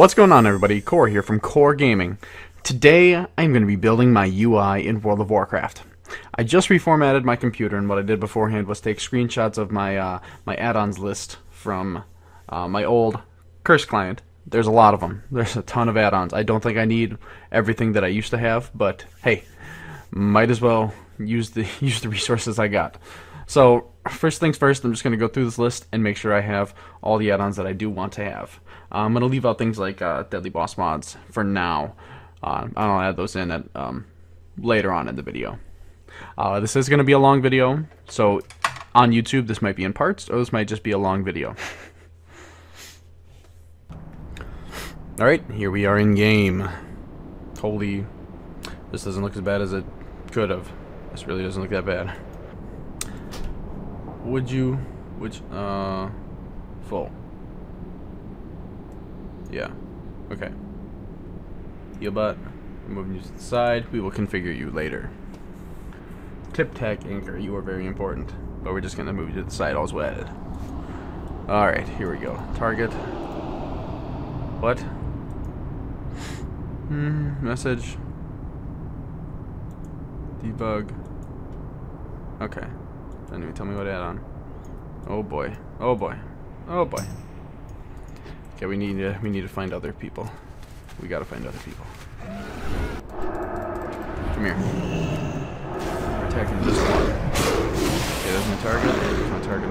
What's going on, everybody? Korr here from Korr Gaming. Today I'm going to be building my UI in World of Warcraft. I just reformatted my computer, and what I did beforehand was take screenshots of my my add-ons list from my old Curse client. There's a lot of them. There's a ton of add-ons. I don't think I need everything that I used to have, but hey, might as well use the resources I got. So first things first, I'm just going to go through this list and make sure I have all the add-ons that I do want to have. I'm going to leave out things like Deadly Boss mods for now. I'll add those in at, later on in the video. This is going to be a long video, so on YouTube this might be in parts, or this might just be a long video. Alright, here we are in game. Holy, this doesn't look as bad as it could have. This really doesn't look that bad. Full. Yeah, okay. Heal butt, moving you to the side, we will configure you later. Tip tack anchor, you are very important, but we're just gonna move you to the side, all's added. Alright, here we go. Target. What? Message. Debug. Okay. Doesn't even tell me what add-on. Oh boy. Oh boy. Oh boy. Okay, we need to find other people. We gotta find other people. Come here. We're attacking this one. Okay, there's my target. There's my target.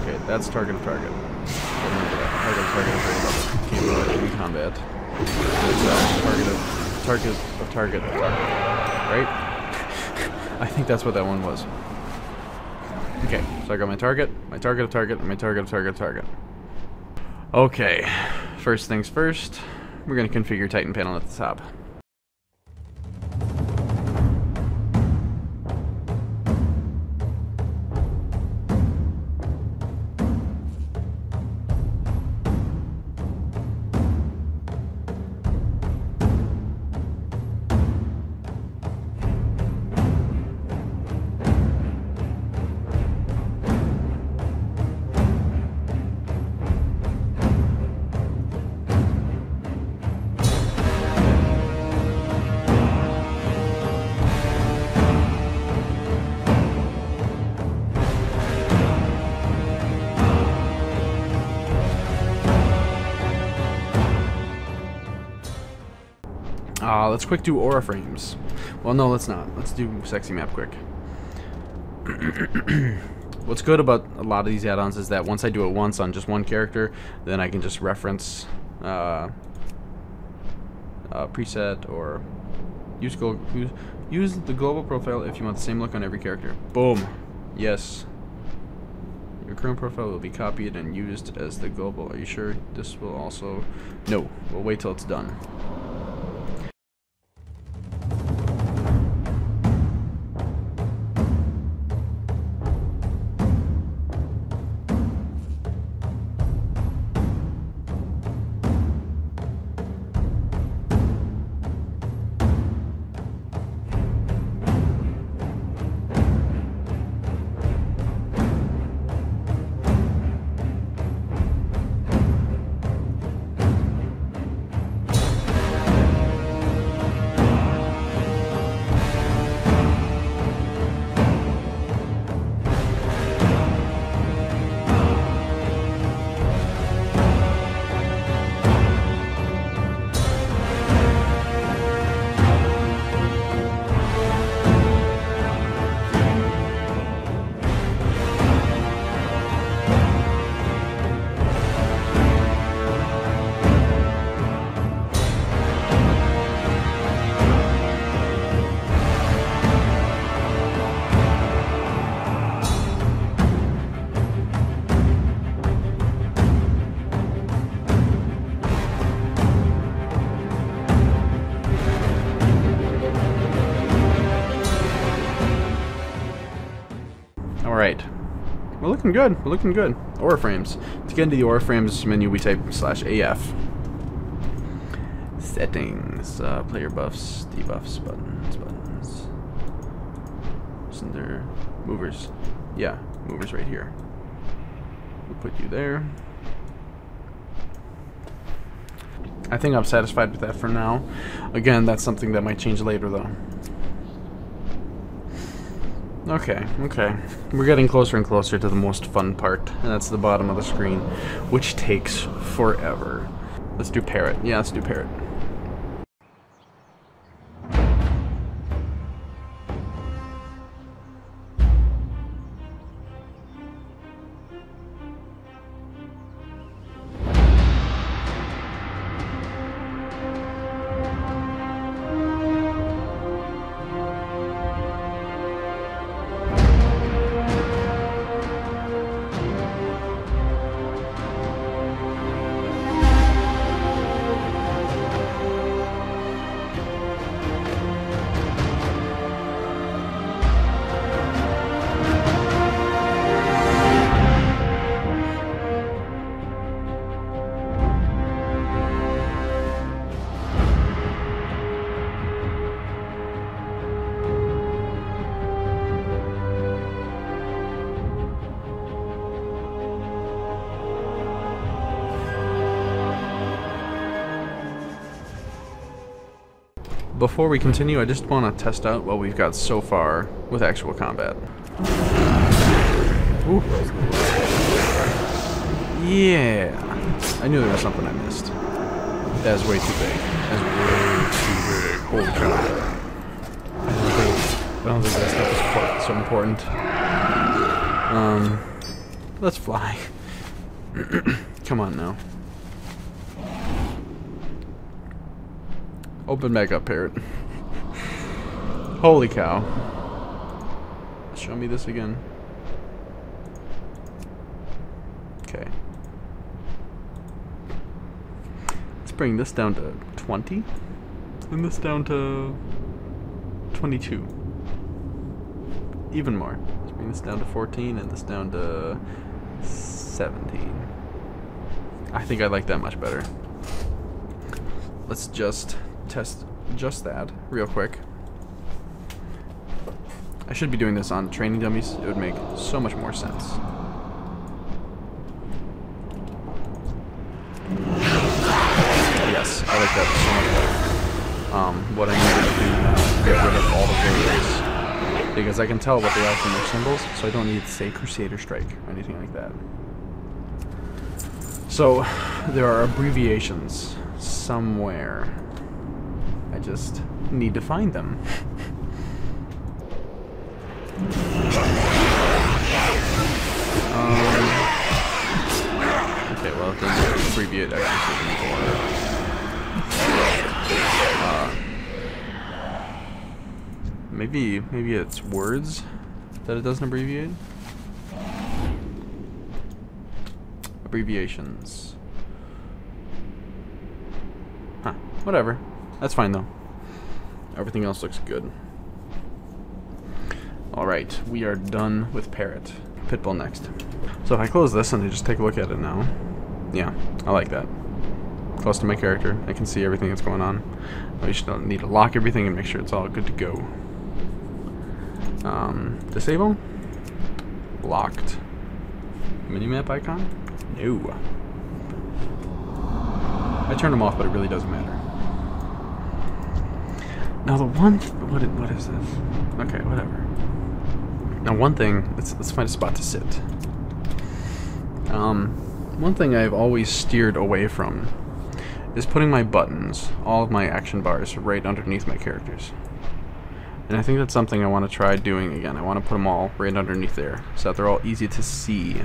Okay, that's target of target. Remember that. Target of target. Can't do it in combat. Target of target. Right? I think that's what that one was. Okay, so I got my target of target, and my target of target. Okay, first things first, we're going to configure Titan panel at the top. Let's quick do aura frames. Well, no, let's not. Let's do sexy map quick. What's good about a lot of these add-ons is that once I do it once on just one character, then I can just reference preset or use the global profile if you want the same look on every character. Boom. Yes. Your current profile will be copied and used as the global. Are you sure this will also? No. We'll wait till it's done. Alright. We're looking good. We're looking good. Aura frames. To get into the aura frames menu, we type /AF. Settings. Player buffs, debuffs, buttons. Isn't there movers? Yeah, movers right here. We'll put you there. I think I'm satisfied with that for now. Again, that's something that might change later, though. Okay, okay. We're getting closer and closer to the most fun part, and that's the bottom of the screen, which takes forever. Let's do parrot. Yeah, let's do parrot. Before we continue, I just want to test out what we've got so far with actual combat. Ooh. Yeah. I knew there was something I missed. That's way too big. That's way too big. Holy cow. I don't think that stuff is quite so important. Let's fly. Come on now. Open back up, parrot. Holy cow. Show me this again. Okay. Let's bring this down to 20. And this down to 22. Even more. Let's bring this down to 14 and this down to 17. I think I like that much better. Let's just test just that real quick. I should be doing this on training dummies. It would make so much more sense. Yes, I like that so much better. What I need to do now is get rid of all the variables, because I can tell what they are from their symbols, so I don't need to say Crusader Strike or anything like that. So there are abbreviations somewhere. I just need to find them. Okay, well, it doesn't abbreviate exorcism or maybe it's words that it doesn't abbreviate. Abbreviations. Huh. Whatever. That's fine though. Everything else looks good. Alright, we are done with Parrot. Pitbull next. So if I close this and I just take a look at it now, yeah, I like that. Close to my character, I can see everything that's going on. I just don't need to lock everything and make sure it's all good to go. Disable? Locked. Minimap icon? No. I turned them off, but it really doesn't matter. Now the one, what is this? Okay, whatever. Now one thing, let's find a spot to sit. One thing I've always steered away from is putting my buttons, all of my action bars, right underneath my characters. And I think that's something I want to try doing again. I want to put them all right underneath there, so that they're all easy to see.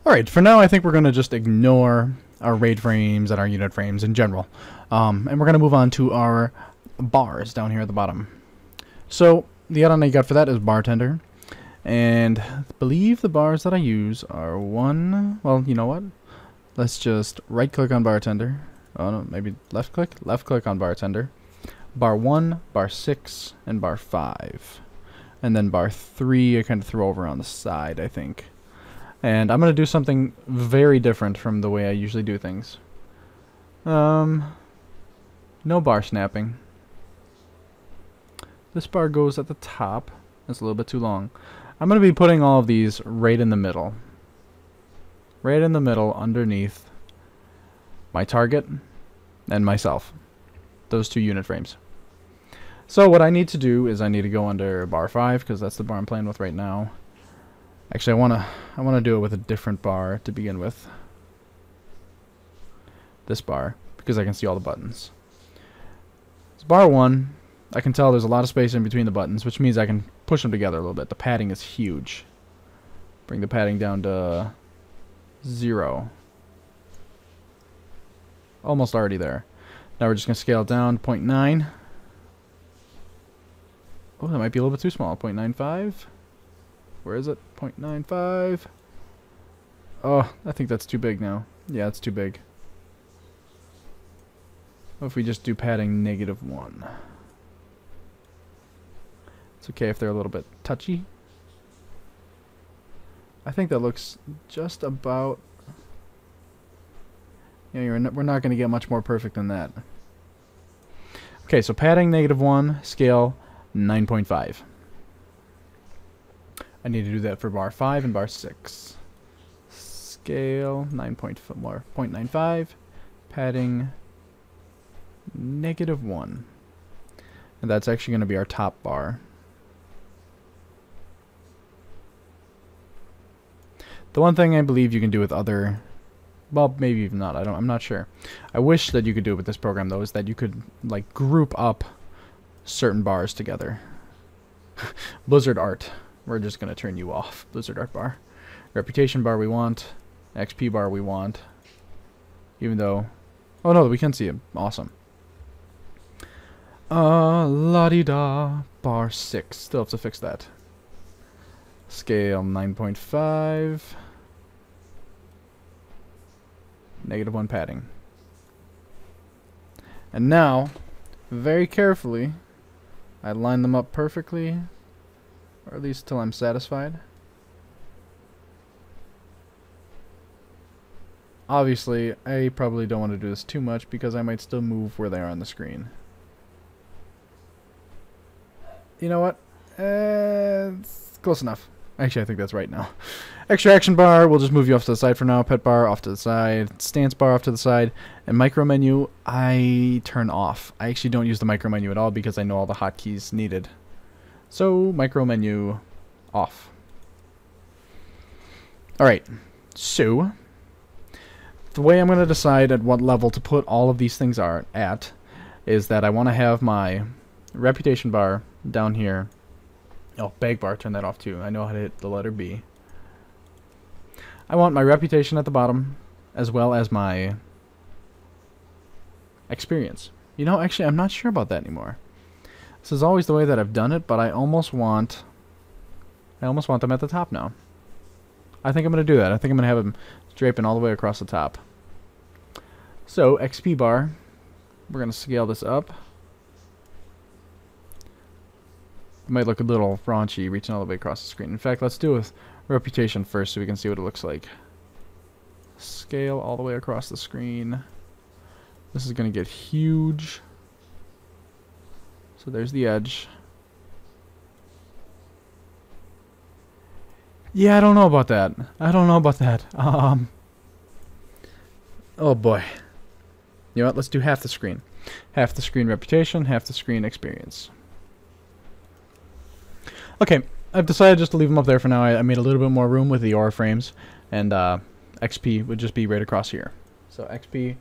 Alright, for now I think we're going to just ignore our raid frames and our unit frames in general. And we're going to move on to our bars down here at the bottom. So, the add-on I got for that is Bartender. And I believe the bars that I use are one... Well, you know what? Let's just right-click on Bartender. Oh no, maybe left-click? Left-click on Bartender. Bar 1, Bar 6, and Bar 5. And then Bar 3 I kind of threw over on the side, I think. And I'm going to do something very different from the way I usually do things. No bar snapping. This bar goes at the top. That's a little bit too long. I'm going to be putting all of these right in the middle. right in the middle underneath my target and myself. Those 2 unit frames. So what I need to do is I need to go under bar 5 because that's the bar I'm playing with right now. Actually, I wanna do it with a different bar to begin with. This bar, because I can see all the buttons. It's bar 1. I can tell there's a lot of space in between the buttons, which means I can push them together a little bit. The padding is huge. Bring the padding down to 0. Almost already there. Now we're just going to scale it down to 0.9. Oh, that might be a little bit too small. 0.95. Where is it? 0.95. Oh, I think that's too big now. Yeah, it's too big. What if we just do padding -1? It's okay if they're a little bit touchy. I think that looks just about... Yeah, we're not going to get much more perfect than that. Okay, so padding -1, scale 9.5. I need to do that for bar 5 and bar 6. Scale 9.95, padding -1. And that's actually going to be our top bar. The one thing I believe you can do with other, well, maybe even not, I'm not sure. I wish that you could do it with this program though, is that you could like group up certain bars together. Blizzard art. We're just going to turn you off. Blizzard art bar. Reputation bar we want. XP bar we want. Even though, oh no, we can see it. Awesome. La-di-da. Bar 6. Still have to fix that. Scale 9.5. -1 padding. And now, very carefully, I line them up perfectly, or at least till I'm satisfied. Obviously, I probably don't want to do this too much because I might still move where they are on the screen. You know what? It's close enough. Actually, I think that's right now. Extraction bar, we'll just move you off to the side for now. Pet bar, off to the side. Stance bar, off to the side. And micro menu, I turn off. I actually don't use the micro menu at all because I know all the hotkeys needed. So, micro menu, off. Alright, so, the way I'm going to decide at what level to put all of these things are at is that I want to have my reputation bar down here. Oh, bag bar, turn that off too. I know how to hit the letter B. I want my reputation at the bottom, as well as my experience. You know, actually, I'm not sure about that anymore. This is always the way that I've done it, but I almost want them at the top now. I think I'm going to do that. I think I'm going to have them draping all the way across the top. So, XP bar, we're going to scale this up. It might look a little raunchy reaching all the way across the screen. In fact, let's do with reputation first so we can see what it looks like. Scale all the way across the screen. This is going to get huge. So there's the edge. Yeah, I don't know about that. I don't know about that. Oh boy. You know what? Let's do half the screen. Half the screen reputation, half the screen experience. Okay, I've decided just to leave them up there for now. I made a little bit more room with the aura frames, and XP would just be right across here. So XP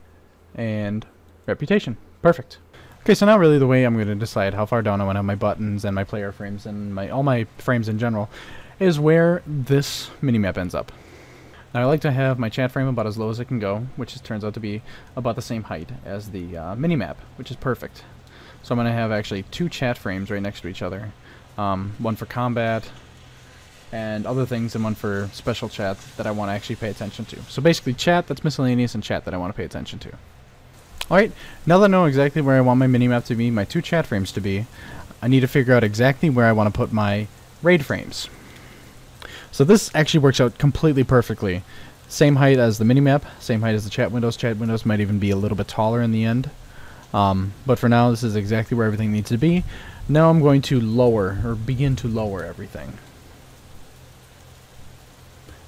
and reputation. Perfect. Okay, so now really the way I'm going to decide how far down I want to have my buttons and my player frames and all my frames in general is where this minimap ends up. Now I like to have my chat frame about as low as it can go, which turns out to be about the same height as the minimap, which is perfect. So I'm going to have actually 2 chat frames right next to each other. One for combat and other things, and one for special chat that I want to actually pay attention to. So basically chat that's miscellaneous and chat that I want to pay attention to. Alright, now that I know exactly where I want my minimap to be, my 2 chat frames to be, I need to figure out exactly where I want to put my raid frames. So this actually works out completely perfectly. Same height as the minimap, same height as the chat windows. Chat windows might even be a little bit taller in the end. But for now, this is exactly where everything needs to be. Now I'm going to lower, or begin to lower everything.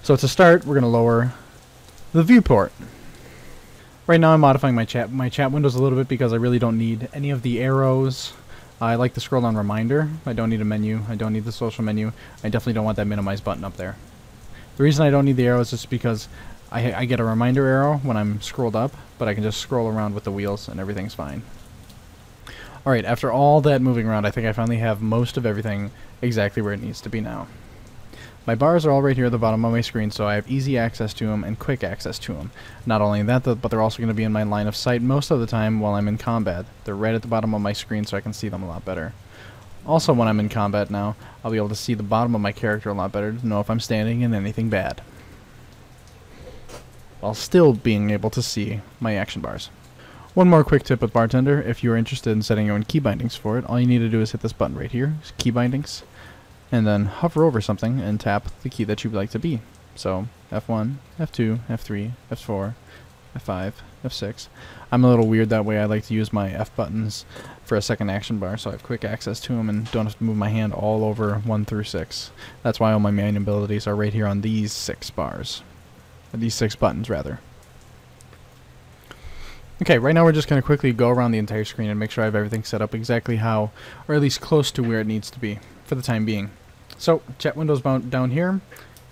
So to start, we're going to lower the viewport. Right now I'm modifying my chat windows a little bit because I really don't need any of the arrows. I like the scroll down reminder. I don't need a menu. I don't need the social menu. I definitely don't want that minimize button up there. The reason I don't need the arrows is just because I get a reminder arrow when I'm scrolled up, but I can just scroll around with the wheels and everything's fine. Alright, after all that moving around, I think I finally have most of everything exactly where it needs to be now. My bars are all right here at the bottom of my screen, so I have easy access to them and quick access to them. Not only that, but they're also going to be in my line of sight most of the time while I'm in combat. They're right at the bottom of my screen so I can see them a lot better. Also, when I'm in combat now, I'll be able to see the bottom of my character a lot better to know if I'm standing in anything bad, while still being able to see my action bars. One more quick tip with Bartender: if you're interested in setting your own key bindings for it, all you need to do is hit this button right here, key bindings, and then hover over something and tap the key that you'd like to be. So F1, F2, F3, F4, F5, F6. I'm a little weird that way. I like to use my F buttons for a second action bar so I have quick access to them and don't have to move my hand all over 1 through 6. That's why all my main abilities are right here on these 6 bars. These 6 buttons, rather. Okay, right now we're just going to quickly go around the entire screen and make sure I have everything set up exactly how, or at least close to where it needs to be, for the time being. So, chat windows down here,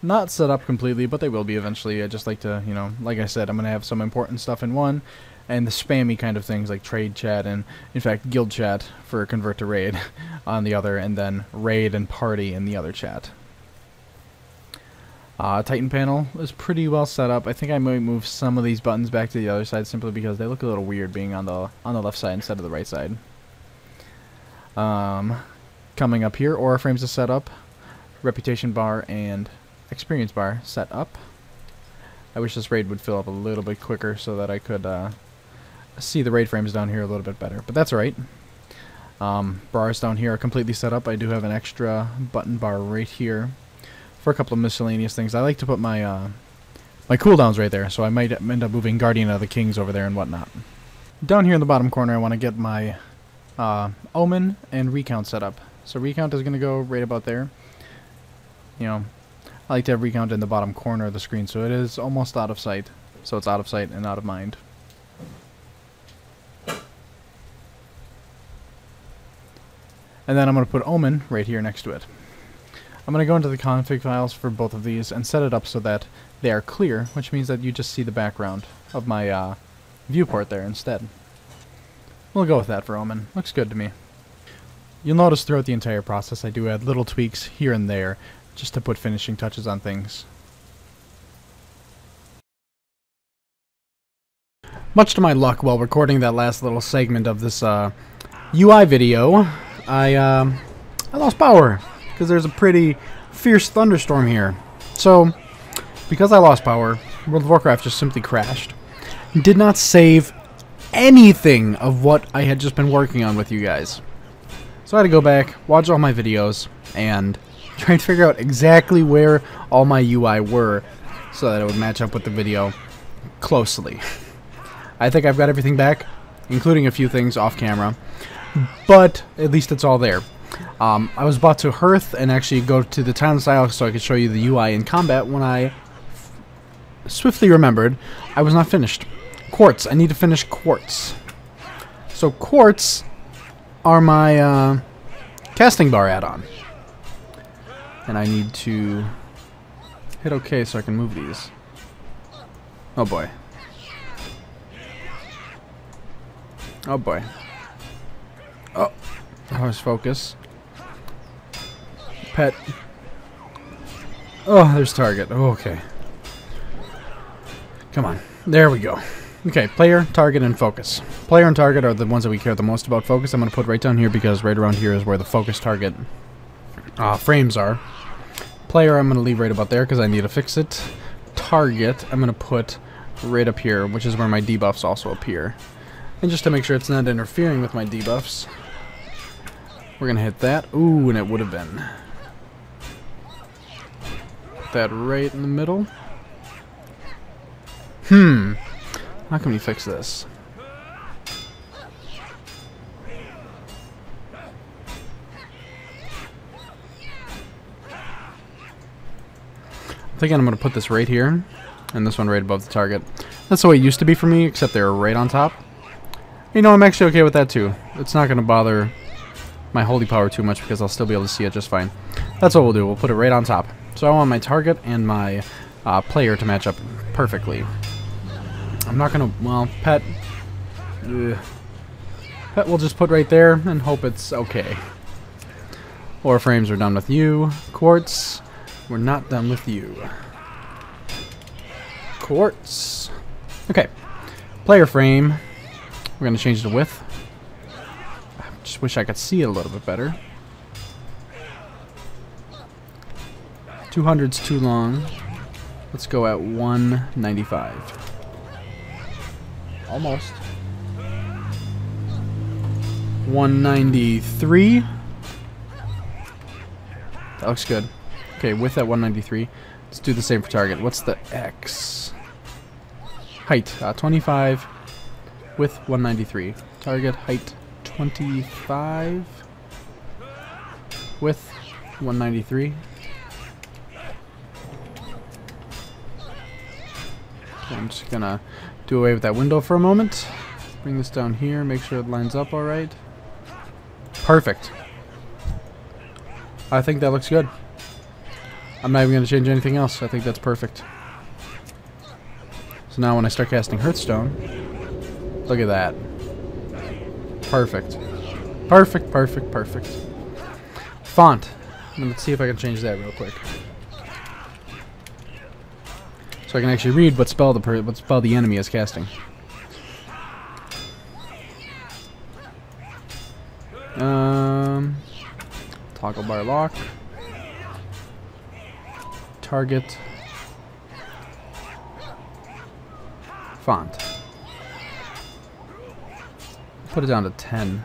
not set up completely, but they will be eventually. I just like to, you know, like I said, I'm going to have some important stuff in one, and the spammy kind of things like trade chat and, in fact, guild chat for convert to raid on the other, and then raid and party in the other chat. Titan panel is pretty well set up. I think I might move some of these buttons back to the other side simply because they look a little weird being on the left side instead of the right side. Coming up here, aura frames is set up, reputation bar and experience bar set up. I wish this raid would fill up a little bit quicker so that I could see the raid frames down here a little bit better, but that's alright. Bars down here are completely set up. I do have an extra button bar right here for a couple of miscellaneous things. I like to put my my cooldowns right there, so I might end up moving Guardian of the Kings over there and whatnot. Down here in the bottom corner I want to get my Omen and Recount set up. So Recount is going to go right about there. You know, I like to have Recount in the bottom corner of the screen so it is almost out of sight. So it's out of sight and out of mind. And then I'm going to put Omen right here next to it. I'm going to go into the config files for both of these and set it up so that they are clear, which means that you just see the background of my viewport there instead. We'll go with that for Omen. Looks good to me. You'll notice throughout the entire process I do add little tweaks here and there just to put finishing touches on things. Much to my luck, while recording that last little segment of this UI video, I lost power because there's a pretty fierce thunderstorm here. So, because I lost power, World of Warcraft just simply crashed. Did not save anything of what I had just been working on with you guys. So I had to go back, watch all my videos, and try to figure out exactly where all my UI were so that it would match up with the video closely. I think I've got everything back, including a few things off camera, but at least it's all there. I was about to hearth and actually go to the town style so I could show you the UI in combat when I swiftly remembered I was not finished. Quartz. I need to finish quartz. So quartz are my casting bar add-on. And I need to hit OK so I can move these. Oh boy. Oh boy. Oh, that was focus. Pet. Oh, there's target. Oh, okay. Come on. There we go. Okay, player, target, and focus. Player and target are the ones that we care the most about. Focus I'm going to put right down here because right around here is where the focus target frames are. Player I'm going to leave right about there because I need to fix it. Target I'm going to put right up here, which is where my debuffs also appear. And just to make sure it's not interfering with my debuffs, we're going to hit that. Ooh, and it would have been. Put that right in the middle. How can we fix this? I'm thinking I'm going to put this right here. and this one right above the target. That's the way it used to be for me, except they were right on top. You know, I'm actually okay with that too. It's not going to bother my holy power too much because I'll still be able to see it just fine. That's what we'll do. We'll put it right on top. So I want my target and my player to match up perfectly. I'm not going to, well, pet. Pet we'll just put right there and hope it's okay. Or frames are done with you. Quartz, we're not done with you. Quartz. Okay. Player frame. We're going to change the width. I just wish I could see it a little bit better. 200's too long. Let's go at 195. Almost. 193. That looks good. Okay, width at 193. Let's do the same for target. What's the X? Height, 25. Width 193. Target height 25. Width 193. Okay, I'm just gonna do away with that window for a moment. Bring this down here, make sure it lines up alright. Perfect. I think that looks good. I'm not even going to change anything else. I think that's perfect. So now when I start casting Hearthstone, look at that. Perfect. Perfect, perfect, perfect. Font. Let's see if I can change that real quick. So I can actually read what spell the enemy is casting. Toggle bar lock. Target. Font. Put it down to 10.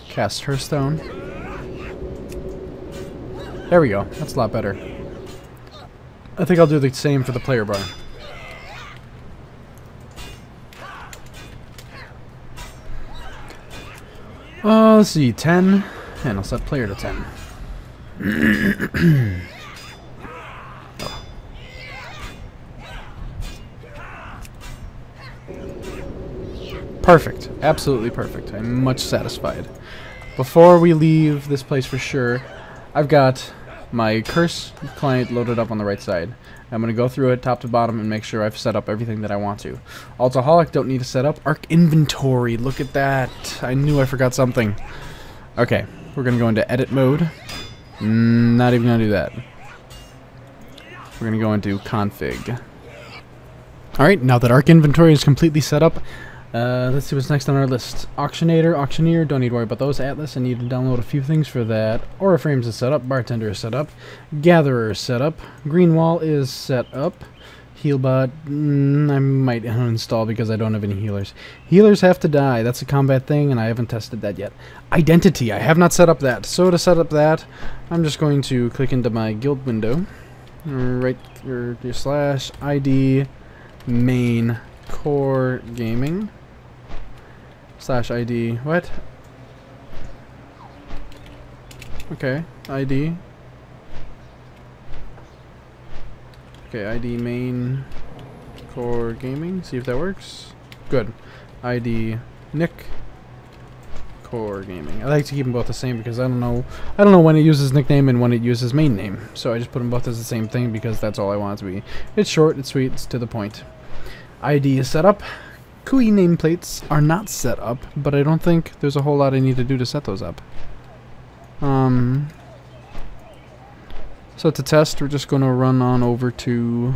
Cast Hearthstone. There we go. That's a lot better. I think I'll do the same for the player bar. Let's see, 10, and I'll set player to 10. Oh. Perfect, absolutely perfect. I'm much satisfied. Before we leave this place for sure, I've got my curse client loaded up on the right side. I'm going to go through it top to bottom and make sure I've set up everything that I want to. Altaholic, don't need to set up. Arc inventory, look at that. I knew I forgot something. Okay, we're going to go into edit mode. Not even going to do that. We're going to go into config. Alright, now that Arc inventory is completely set up, let's see what's next on our list. Auctioneer, don't need to worry about those. Atlas, I need to download a few things for that. Aura frames is set up. Bartender is set up. Gatherer is set up. Green wall is set up. Healbot, I might uninstall because I don't have any healers. Healers have to die. That's a combat thing, and I haven't tested that yet. Identity, I have not set up that. So to set up that, I'm just going to click into my guild window. Right, or slash ID main Korr gaming. Slash ID, what? Okay, ID. Okay, ID main Korr gaming. See if that works. Good. ID Nick Korr gaming. I like to keep them both the same because I don't know when it uses nickname and when it uses main name. So I just put them both as the same thing because that's all I want it to be. It's short, it's sweet, it's to the point. ID is set up. GUI nameplates are not set up, but I don't think there's a whole lot I need to do to set those up. So to test, we're just going to run on over to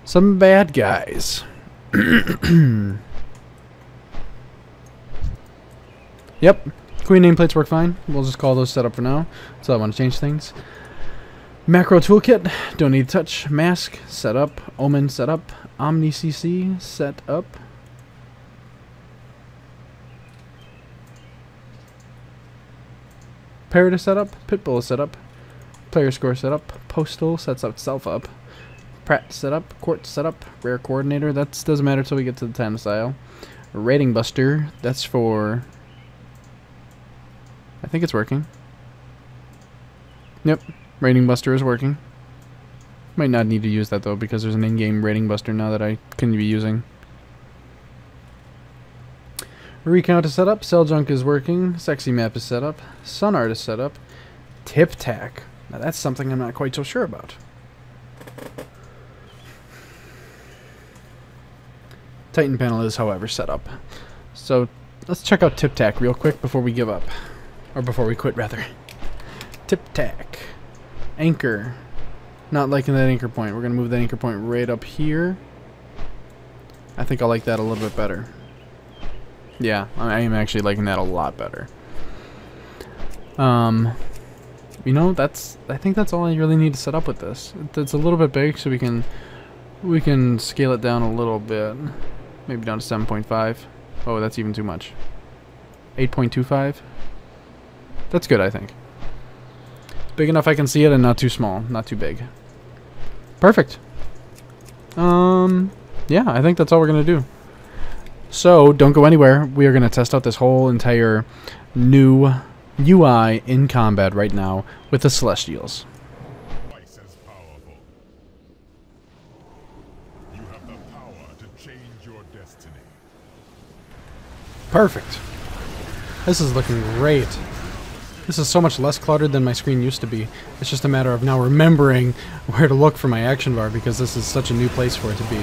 some bad guys. Yep, GUI nameplates work fine. We'll just call those set up for now. So I want to change things. Macro toolkit, don't need to touch. Mask, set up. Omen, set up. Omni CC, set up. Parrot is set up. Pitbull is set up. Player score set up. Postal sets itself up. Pratt set up. Quartz set up. Rare coordinator, that doesn't matter until we get to the time style. Rating buster, that's for... I think it's working. Yep, rating buster is working. Might not need to use that though because there's an in-game rating buster now that I can be using. Recount is set up, Cell Junk is working, Sexy Map is set up, Sun Art is set up, Tip Tack. Now that's something I'm not quite so sure about. Titan Panel is, however, set up. So let's check out Tip Tack real quick before we give up. Or before we quit, rather. Tip Tack. Anchor. Not liking that anchor point. We're going to move that anchor point right up here. I think I like that a little bit better. Yeah, I am actually liking that a lot better. You know, I think that's all I really need to set up with this. It's a little bit big, so we can scale it down a little bit. Maybe down to 7.5. Oh, that's even too much. 8.25. That's good, I think. Big enough I can see it and not too small, not too big. Perfect. Yeah, I think that's all we're going to do. So, don't go anywhere. We are going to test out this whole entire new UI in combat right now with the Celestials. Twice as powerful. You have the power to change your destiny. Perfect. This is looking great. This is so much less cluttered than my screen used to be. It's just a matter of now remembering where to look for my action bar because this is such a new place for it to be.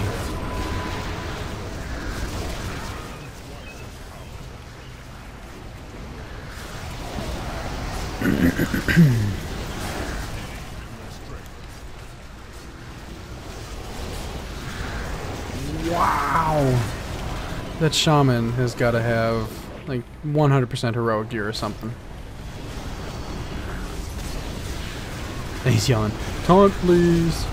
Wow! That shaman has got to have like 100% heroic gear or something. And he's yelling, "Taunt, please!"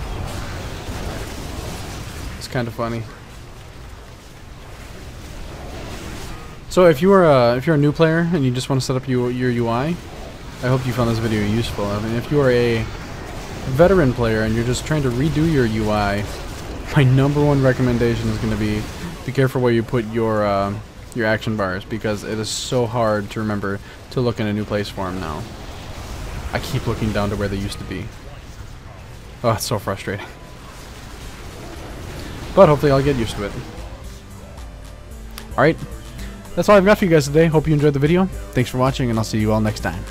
It's kind of funny. So if you're a new player and you just want to set up your UI, I hope you found this video useful. I mean, if you are a veteran player and you're just trying to redo your UI, my #1 recommendation is going to be careful where you put your action bars because it is so hard to remember to look in a new place for them now. I keep looking down to where they used to be. Oh, it's so frustrating. But hopefully I'll get used to it. Alright, that's all I've got for you guys today. Hope you enjoyed the video. Thanks for watching, and I'll see you all next time.